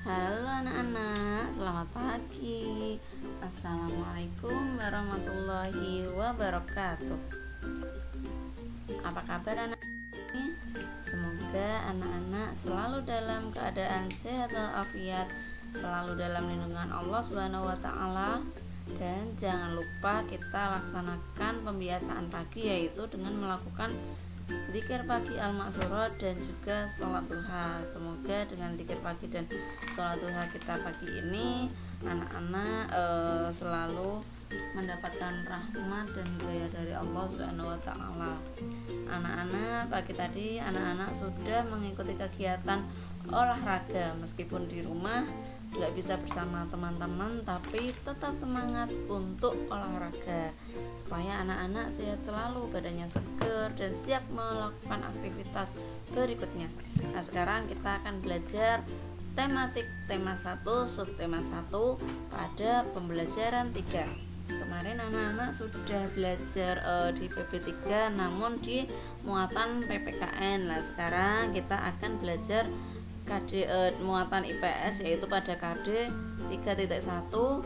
Halo anak-anak, selamat pagi. Assalamualaikum warahmatullahi wabarakatuh. Apa kabar anak-anak? Semoga anak-anak selalu dalam keadaan sehat walafiat, selalu dalam lindungan Allah Subhanahu wa taala. Dan jangan lupa kita laksanakan pembiasaan pagi, yaitu dengan melakukan zikir pagi al-ma'surat dan juga sholat duha. Semoga dengan zikir pagi dan sholat duha kita pagi ini anak-anak selalu mendapatkan rahmat dan hidayah dari Allah Subhanahu wa taala. Anak-anak pagi tadi anak-anak sudah mengikuti kegiatan olahraga, meskipun di rumah nggak bisa bersama teman-teman, tapi tetap semangat untuk olahraga supaya anak-anak sehat selalu, badannya segar dan siap melakukan aktivitas berikutnya. Nah, sekarang kita akan belajar tematik tema 1, subtema 1 pada pembelajaran 3. Kemarin anak-anak sudah belajar di PP3 namun di muatan PPKN. Nah, sekarang kita akan belajar muatan IPS, yaitu pada KD 3.1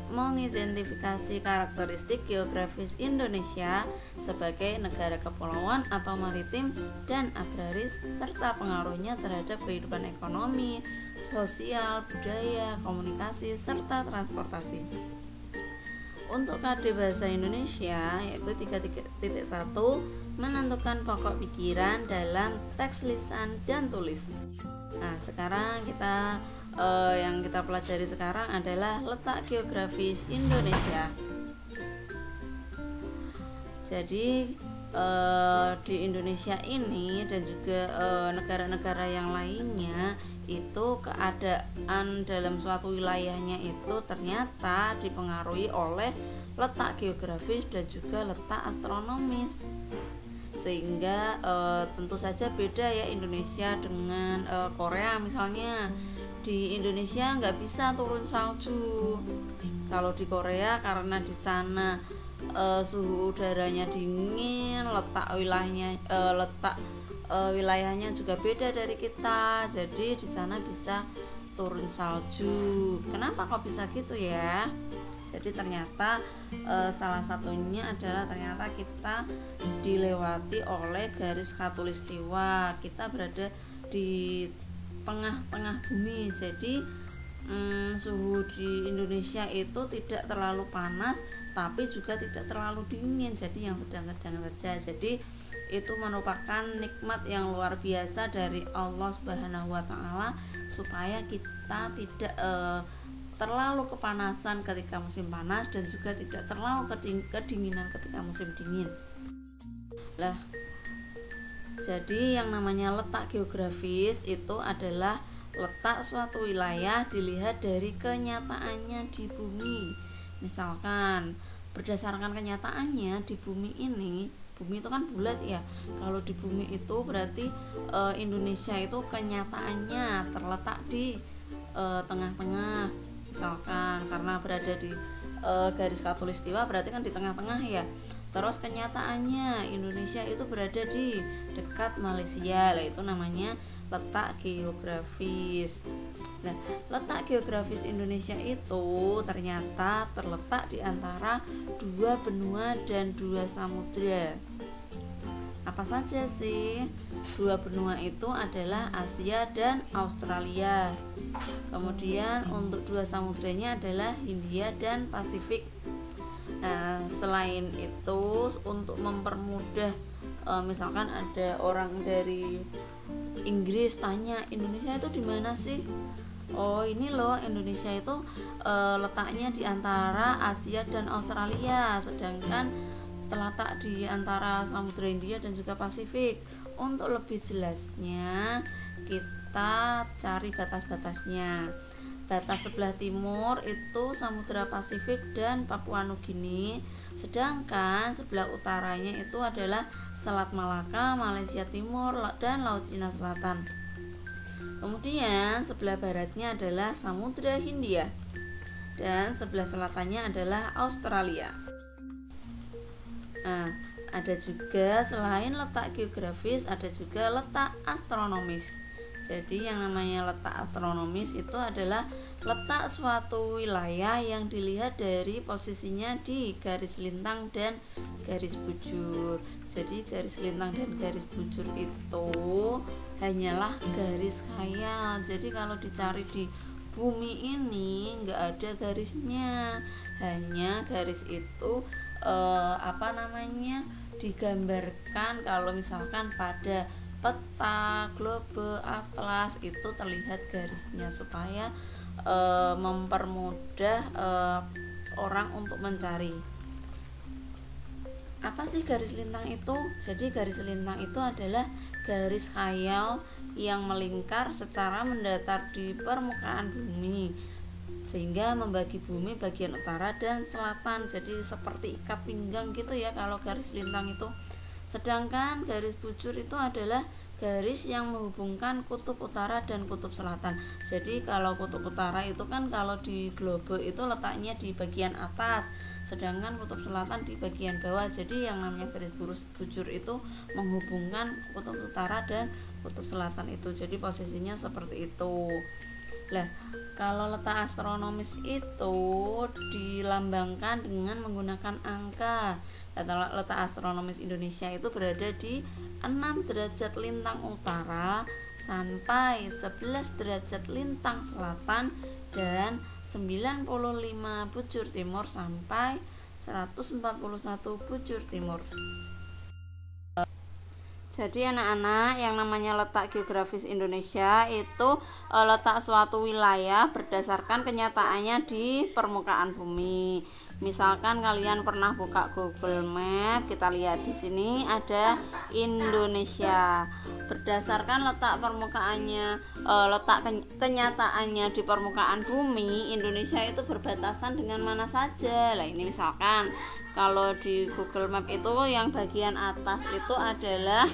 mengidentifikasi karakteristik geografis Indonesia sebagai negara kepulauan atau maritim dan agraris serta pengaruhnya terhadap kehidupan ekonomi, sosial, budaya, komunikasi serta transportasi. Untuk KD Bahasa Indonesia yaitu 3.1 menentukan pokok pikiran dalam teks lisan dan tulis. Nah, sekarang kita yang kita pelajari sekarang adalah letak geografis Indonesia. Jadi di Indonesia ini dan juga negara-negara yang lainnya itu keadaan dalam suatu wilayahnya itu ternyata dipengaruhi oleh letak geografis dan juga letak astronomis, sehingga tentu saja beda ya Indonesia dengan Korea. Misalnya di Indonesia nggak bisa turun salju. Kalau di Korea karena di sana suhu udaranya dingin, letak wilayahnya juga beda dari kita, jadi di sana bisa turun salju. Kenapa kok bisa gitu ya? Jadi ternyata salah satunya adalah ternyata kita dilewati oleh garis khatulistiwa. Kita berada di tengah-tengah bumi, jadi suhu di Indonesia itu tidak terlalu panas tapi juga tidak terlalu dingin, jadi yang sedang-sedang saja. Jadi itu merupakan nikmat yang luar biasa dari Allah Subhanahu wa taala supaya kita tidak terlalu kepanasan ketika musim panas dan juga tidak terlalu kedinginan ketika musim dingin. Lah, jadi yang namanya letak geografis itu adalah letak suatu wilayah dilihat dari kenyataannya di bumi. Misalkan berdasarkan kenyataannya di bumi ini, bumi itu kan bulat ya. Kalau di bumi itu berarti Indonesia itu kenyataannya terletak di tengah-tengah. Misalkan karena berada di garis khatulistiwa berarti kan di tengah-tengah ya. Terus kenyataannya Indonesia itu berada di dekat Malaysia, itu namanya letak geografis. Nah, letak geografis Indonesia itu ternyata terletak di antara dua benua dan dua samudra. Apa saja sih? Dua benua itu adalah Asia dan Australia. Kemudian untuk dua samudranya adalah Hindia dan Pasifik. Nah, selain itu untuk mempermudah misalkan ada orang dari Inggris tanya Indonesia itu di mana sih? Oh, ini loh Indonesia itu letaknya di antara Asia dan Australia, sedangkan terletak di antara Samudra Hindia dan juga Pasifik. Untuk lebih jelasnya kita cari batas-batasnya. Batas sebelah timur itu Samudra Pasifik dan Papua Nugini, sedangkan sebelah utaranya itu adalah Selat Malaka, Malaysia Timur, dan Laut Cina Selatan. Kemudian sebelah baratnya adalah Samudra Hindia dan sebelah selatannya adalah Australia. Nah, ada juga selain letak geografis ada juga letak astronomis. Jadi yang namanya letak astronomis itu adalah letak suatu wilayah yang dilihat dari posisinya di garis lintang dan garis bujur. Jadi garis lintang dan garis bujur itu hanyalah garis khayal. Jadi kalau dicari di bumi ini nggak ada garisnya, hanya garis itu digambarkan kalau misalkan pada peta, globe, atlas itu terlihat garisnya supaya mempermudah orang untuk mencari. Apa sih garis lintang itu? Jadi garis lintang itu adalah garis khayal yang melingkar secara mendatar di permukaan bumi sehingga membagi bumi bagian utara dan selatan. Jadi seperti ikat pinggang gitu ya kalau garis lintang itu. Sedangkan garis bujur itu adalah garis yang menghubungkan kutub utara dan kutub selatan. Jadi kalau kutub utara itu kan kalau di globe itu letaknya di bagian atas, sedangkan kutub selatan di bagian bawah. Jadi yang namanya garis bujur itu menghubungkan kutub utara dan kutub selatan itu. Jadi posisinya seperti itu. Lah, kalau letak astronomis itu dilambangkan dengan menggunakan angka. Letak astronomis Indonesia itu berada di 6 derajat lintang utara sampai 11 derajat lintang selatan dan 95 bujur timur sampai 141 bujur timur. Jadi anak-anak, yang namanya letak geografis Indonesia itu letak suatu wilayah berdasarkan kenyataannya di permukaan bumi. Misalkan kalian pernah buka Google Map, kita lihat di sini ada Indonesia. Berdasarkan letak permukaannya, kenyataannya di permukaan bumi, Indonesia itu berbatasan dengan mana saja. Lah ini misalkan kalau di Google Map itu yang bagian atas itu adalah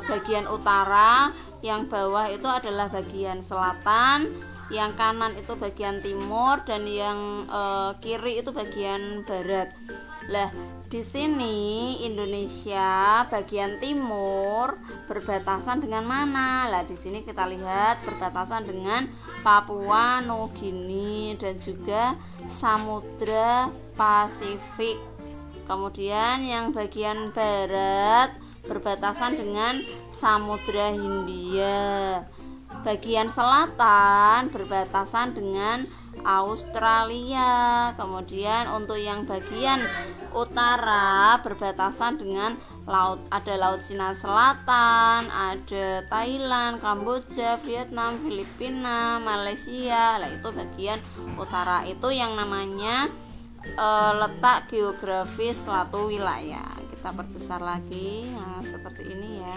bagian utara, yang bawah itu adalah bagian selatan, yang kanan itu bagian timur, dan yang kiri itu bagian barat. Lah di sini Indonesia bagian timur berbatasan dengan mana? Lah di sini kita lihat berbatasan dengan Papua Nugini dan juga Samudra Pasifik. Kemudian yang bagian barat berbatasan dengan Samudra Hindia. Bagian selatan berbatasan dengan Australia. Kemudian untuk yang bagian utara berbatasan dengan ada Laut Cina Selatan, ada Thailand, Kamboja, Vietnam, Filipina, Malaysia. Lah itu bagian utara, itu yang namanya letak geografis suatu wilayah. Kita perbesar lagi, nah seperti ini ya.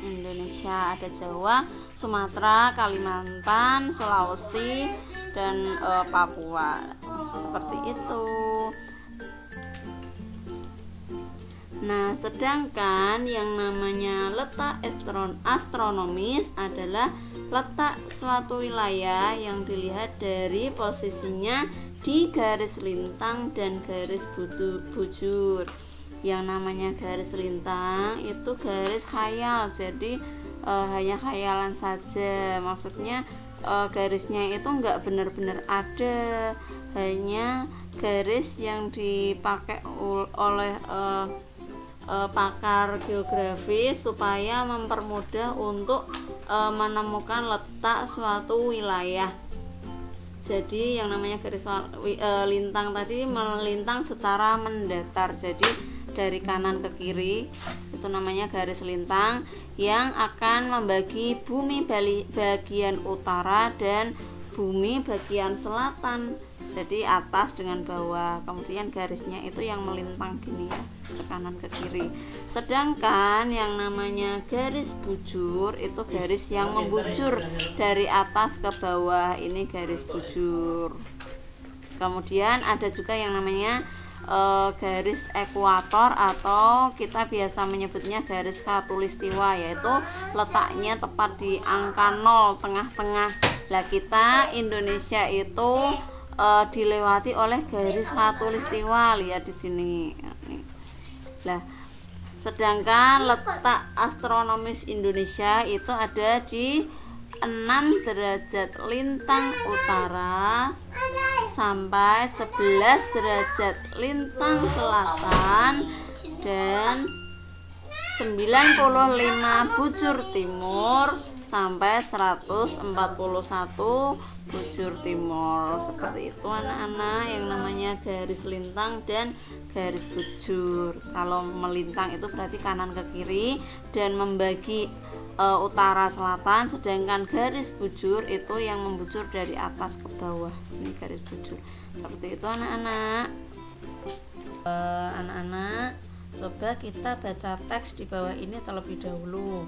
Indonesia ada Jawa, Sumatera, Kalimantan, Sulawesi, dan Papua. Seperti itu. Nah, sedangkan yang namanya letak astronomis adalah letak suatu wilayah yang dilihat dari posisinya di garis lintang dan garis bujur. Yang namanya garis lintang itu garis khayal, jadi hanya khayalan saja. Maksudnya garisnya itu enggak benar-benar ada, hanya garis yang dipakai oleh pakar geografis supaya mempermudah untuk menemukan letak suatu wilayah. Jadi yang namanya garis lintang tadi melintang secara mendatar, jadi dari kanan ke kiri, itu namanya garis lintang yang akan membagi bumi bagian utara dan bumi bagian selatan, jadi atas dengan bawah. Kemudian garisnya itu yang melintang gini ya, ke kanan ke kiri. Sedangkan yang namanya garis bujur itu garis yang membujur dari atas ke bawah, ini garis bujur. Kemudian ada juga yang namanya garis ekuator atau kita biasa menyebutnya garis khatulistiwa, yaitu letaknya tepat di angka 0 tengah-tengah. Lah kita Indonesia itu dilewati oleh garis khatulistiwa, lihat di sini. Lah Sedangkan letak astronomis Indonesia itu ada di 6 derajat lintang utara sampai 11 derajat lintang selatan dan 95 bujur timur sampai 141 bujur timur. Seperti itu anak-anak, yang namanya garis lintang dan garis bujur. Kalau melintang itu berarti kanan ke kiri dan membagi utara selatan, sedangkan garis bujur itu yang membujur dari atas ke bawah. Ini garis bujur. Seperti itu anak-anak. Anak-anak, coba kita baca teks di bawah ini terlebih dahulu.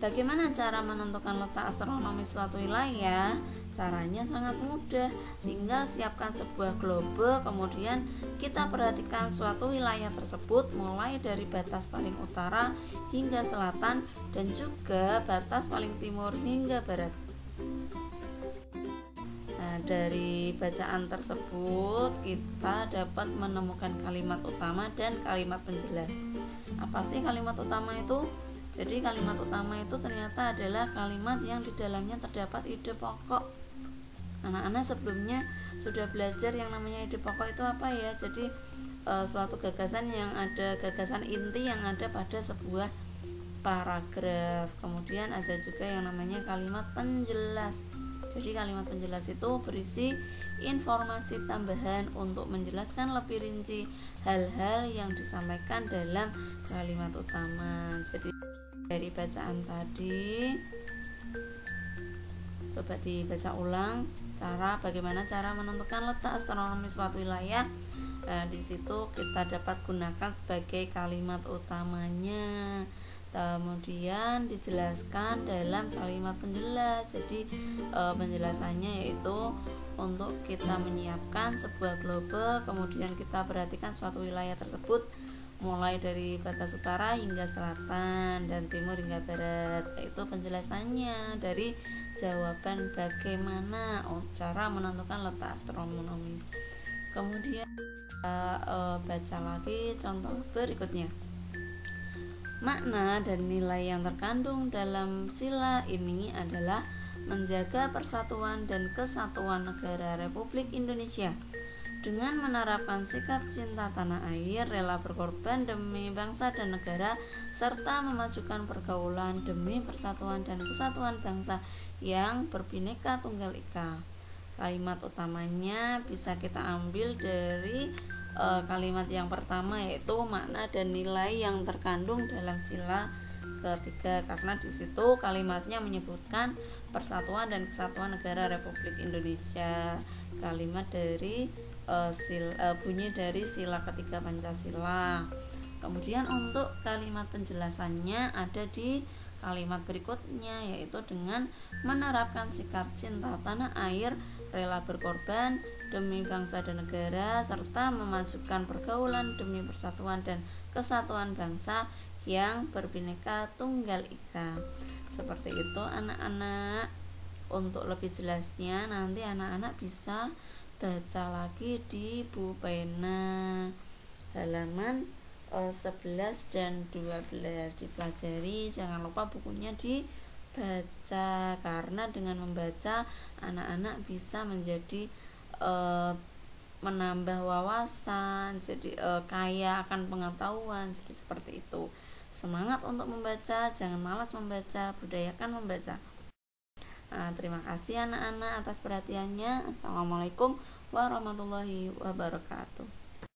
Bagaimana cara menentukan letak astronomis suatu wilayah? Caranya sangat mudah, tinggal siapkan sebuah globe, kemudian kita perhatikan suatu wilayah tersebut mulai dari batas paling utara hingga selatan dan juga batas paling timur hingga barat. Nah, dari bacaan tersebut kita dapat menemukan kalimat utama dan kalimat penjelas. Apa sih kalimat utama itu? Jadi kalimat utama itu ternyata adalah kalimat yang di dalamnya terdapat ide pokok. Anak-anak sebelumnya sudah belajar yang namanya ide pokok itu apa ya? Jadi suatu gagasan yang ada gagasan inti yang ada pada sebuah paragraf. Kemudian ada juga yang namanya kalimat penjelas. Jadi kalimat penjelas itu berisi informasi tambahan untuk menjelaskan lebih rinci hal-hal yang disampaikan dalam kalimat utama. Jadi dari bacaan tadi coba dibaca ulang bagaimana cara menentukan letak astronomis suatu wilayah. Di situ kita dapat gunakan sebagai kalimat utamanya. Kemudian dijelaskan dalam kalimat penjelas. Jadi penjelasannya yaitu untuk kita menyiapkan sebuah globe, kemudian kita perhatikan suatu wilayah tersebut mulai dari batas utara hingga selatan dan timur hingga barat. Itu penjelasannya dari jawaban bagaimana cara menentukan letak astronomis. Kemudian kita baca lagi contoh berikutnya. Makna dan nilai yang terkandung dalam sila ini adalah menjaga persatuan dan kesatuan negara Republik Indonesia dengan menerapkan sikap cinta tanah air, rela berkorban demi bangsa dan negara, serta memajukan pergaulan demi persatuan dan kesatuan bangsa yang berbineka tunggal ika. Kalimat utamanya bisa kita ambil dari kalimat yang pertama, yaitu makna dan nilai yang terkandung dalam sila ketiga, karena di situ kalimatnya menyebutkan persatuan dan kesatuan negara Republik Indonesia. Kalimat dari bunyi dari sila ketiga Pancasila. Kemudian untuk kalimat penjelasannya ada di kalimat berikutnya, yaitu dengan menerapkan sikap cinta tanah air, rela berkorban demi bangsa dan negara, serta memajukan pergaulan demi persatuan dan kesatuan bangsa yang berbineka tunggal ika. Seperti itu anak-anak. Untuk lebih jelasnya nanti anak-anak bisa baca lagi di buku pena halaman 11 dan 12. Dipelajari, jangan lupa bukunya dibaca, karena dengan membaca anak-anak bisa menjadi menambah wawasan, jadi kaya akan pengetahuan. Jadi seperti itu. Semangat untuk membaca, jangan malas membaca, budayakan membaca. Terima kasih anak-anak atas perhatiannya. Assalamualaikum warahmatullahi wabarakatuh.